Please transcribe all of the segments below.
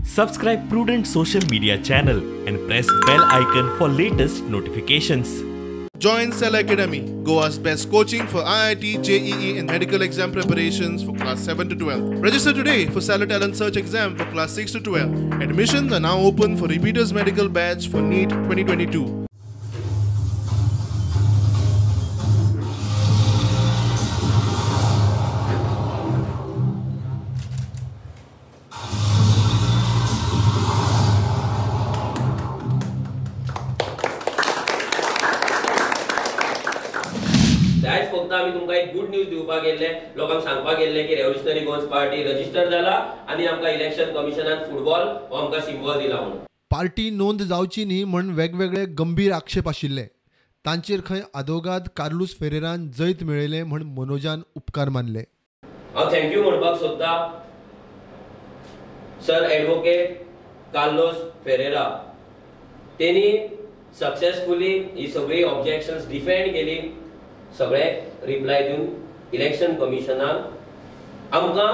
Subscribe Prudent social media channel and press bell icon for latest notifications. Join Cell Academy, Goa's best coaching for IIT, JEE and medical exam preparations for class 7 to 12. Register today for Cell Talent Search exam for class 6 to 12. Admissions are now open for repeaters medical batch for NEET 2022. आज फक्त आम्ही तुमका एक good news दिवपाक गेल्ले लोकांक सांगपाक गेल्ले की रेव्होल्युशनरी गोन्स पार्टी रजिस्टर जाला आणि आमका इलेक्शन कमिशनान फुटबॉल हो आमका सिंबल दिला म्हणून पार्टी नोंद जावची न्ही म्हण वेगवेगळे गंभीर आक्षेप आशिल्ले तांचेर खंय आदोगाद कार्लोस फेरेरान जैत मेळयले म्हण मनोजान उपकार मानले. हांव थँक्यू म्हणपाक सोदता सर एडवोकेट कार्लोस फेरेरा तेनी सक्सेसफुली ही सगळी ऑब्जेक्शन्स डिफेंड केली सगळे रिप्लाय दिवन इलेक्शन कमिशनाक आमकां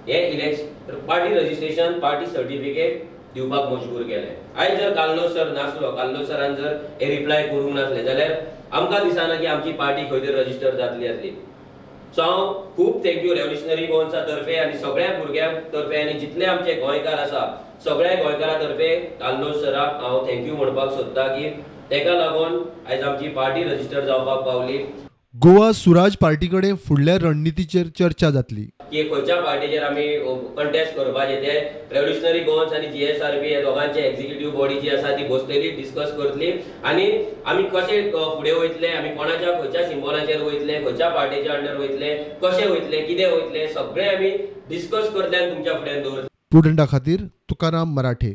हे election party registration party certificate दिवपाक मजबूर केले. आयज जर कार्लोस सर नासलो कार्लोस सरान जर हे रिप्लाय करूंक नासले जाल्यार आमकां दिसना की आमची पार्टी खंय तरी रजिस्टर जातली आसली. सो हांव खूब थँक्यू रेव्होल्युशनरी गोन्सा तर्फे आनी सगळ्या भुरग्यांक तर्फे आनी जितले आमचे गोंयकार आसा सगळ्या गोंयकारां तर्फे कार्लोस सराक हांव थँक्यू म्हणपाक सोदता की तेका लागून आयज आमची पार्टी रजिस्टर जावपाक पावली. गोवा सुराज पार्टी कडेन फुडल्या रणनितीचेर चर्चा जातली की खंयच्या पार्टीचेर आमी कंटेस्ट करपाचे ते रेव्होल्युशनरी गोन्स आनी GSRB हे दोगांचे एक्झिक्युटिव्ह बॉडी जी आसा ती बसतली डिस्कस करतली आनी आमी कशे फुडें वयतले आमी कोणाच्या खंयच्या सिम्बॉलाचेर वयतले खंयच्या पार्टीच्या अंडर वयतले कशे वयतले कितें वयतले सगळे आमी डिस्कस करतले आनी तुमच्या फुड्यान दवरतले. प्रुडंटा खातीर तुकाराम मराठे.